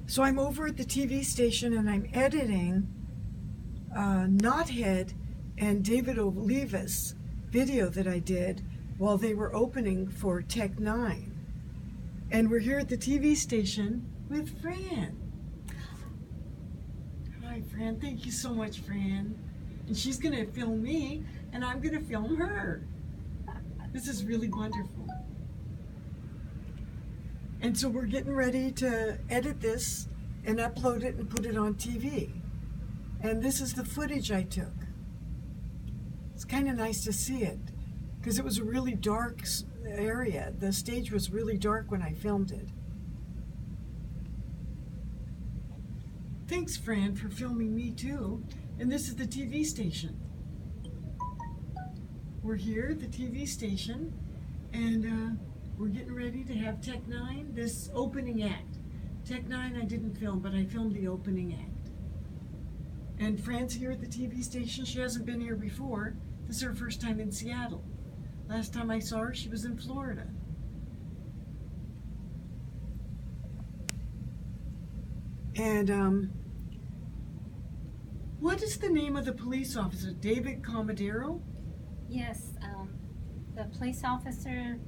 So I'm over at the TV station and I'm editing Knothead and David Oliva's video that I did while they were opening for Tech 9. And we're here at the TV station with Fran. Hi, Fran. Thank you so much, Fran. And she's going to film me, and I'm going to film her. This is really wonderful. And so we're getting ready to edit this and upload it and put it on TV. And this is the footage I took. It's kind of nice to see it because it was a really dark area. The stage was really dark when I filmed it. Thanks, Fran, for filming me too. And this is the TV station. We're here at the TV station, and we're getting ready to have Tech 9, this opening act. Tech 9 I didn't film, but I filmed the opening act. And Fran's here at the TV station. She hasn't been here before. This is her first time in Seattle. Last time I saw her, she was in Florida. And what is the name of the police officer? David Commondario? Yes, the police officer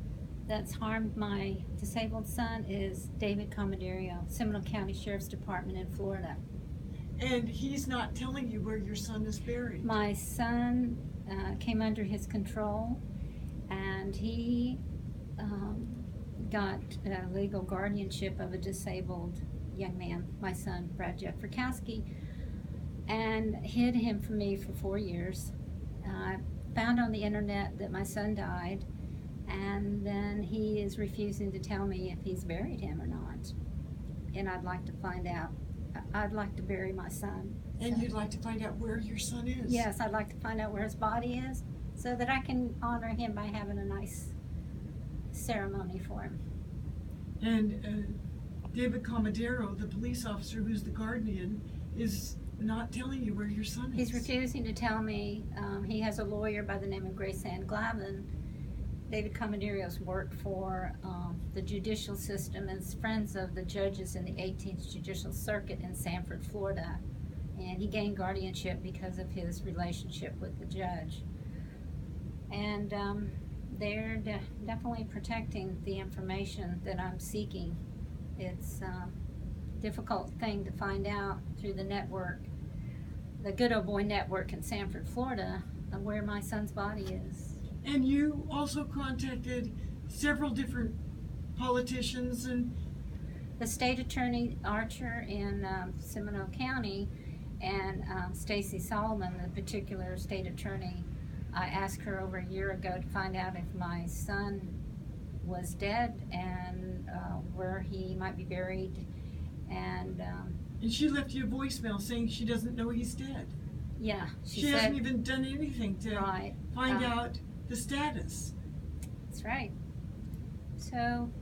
that's harmed my disabled son is David Commondario, Seminole County Sheriff's Department in Florida. And he's not telling you where your son is buried? My son came under his control, and he got legal guardianship of a disabled young man, my son, Brad Jeff Frykowski, and hid him from me for 4 years. I found on the internet that my son died, and then he is refusing to tell me if he's buried him or not. And I'd like to find out. I'd like to bury my son. And you'd like to find out where your son is? Yes, I'd like to find out where his body is so that I can honor him by having a nice ceremony for him. And David Commondario, the police officer who's the guardian, is not telling you where your son is. He's refusing to tell me. He has a lawyer by the name of Grace Ann Glavin. David Commondario's worked for the judicial system and is friends of the judges in the 18th Judicial Circuit in Sanford, Florida. And he gained guardianship because of his relationship with the judge. And they're definitely protecting the information that I'm seeking. It's a difficult thing to find out through the network, the Good Old Boy Network in Sanford, Florida, where my son's body is. And you also contacted several different politicians and... The state attorney Archer in Seminole County and Stacy Solomon, the particular state attorney. I asked her over a year ago to find out if my son was dead and where he might be buried. And she left you a voicemail saying she doesn't know he's dead. Yeah, she hasn't even done anything to find out the status. That's right. So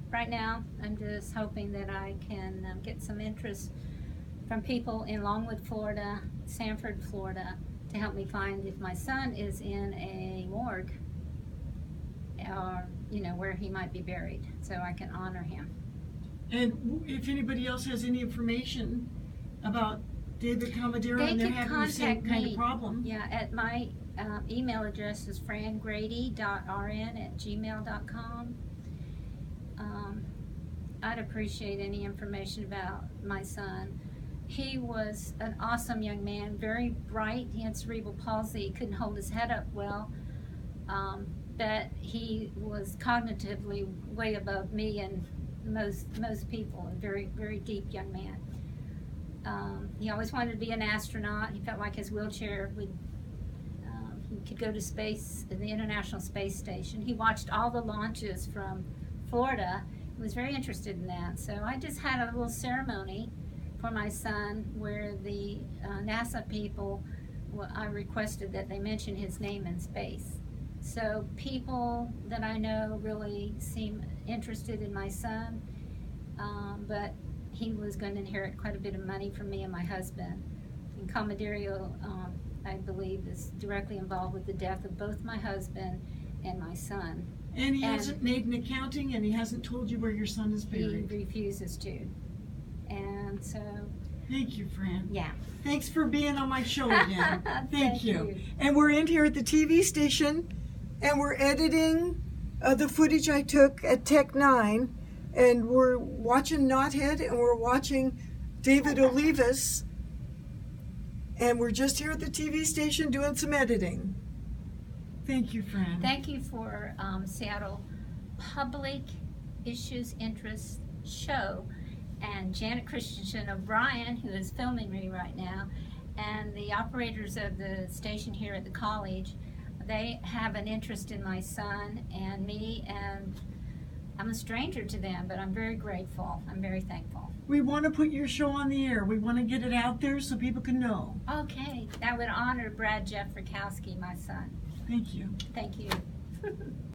right now I'm just hoping that I can get some interest from people in Longwood, Florida, Sanford, Florida, to help me find if my son is in a morgue or, you know, where he might be buried, so I can honor him. And if anybody else has any information about David Commondario and they're having the same kind of problem. Yeah, at my email address is frangrady.rn@gmail.com. I'd appreciate any information about my son. He was an awesome young man, very bright. He had cerebral palsy. He couldn't hold his head up well, but he was cognitively way above me and most people. A very, very deep young man. He always wanted to be an astronaut. He felt like his wheelchair would. He could go to space, the International Space Station. He watched all the launches from Florida. He was very interested in that. So I just had a little ceremony for my son where the NASA people, I requested that they mention his name in space. So people that I know really seem interested in my son, but he was going to inherit quite a bit of money from me and my husband. And Commondario, I believe, is directly involved with the death of both my husband and my son. And he hasn't made an accounting, and he hasn't told you where your son is buried? He refuses to. And so, Thank you, Fran. yeah. Thanks for being on my show again. Thank you. you. And we're in here at the TV station, and we're editing the footage I took at Tech 9, and we're watching Knothead, and we're watching David Olivas, and we're just here at the TV station doing some editing. Thank you, Fran. Thank you for Seattle Public Issues Interest Show, and Janet Christensen O'Brien, who is filming me right now, and the operators of the station here at the college. They have an interest in my son and me, and I'm a stranger to them, but I'm very grateful. I'm very thankful. We want to put your show on the air. We want to get it out there so people can know. Okay, that would honor Brad Jeff Rakowski, my son. Thank you. Thank you.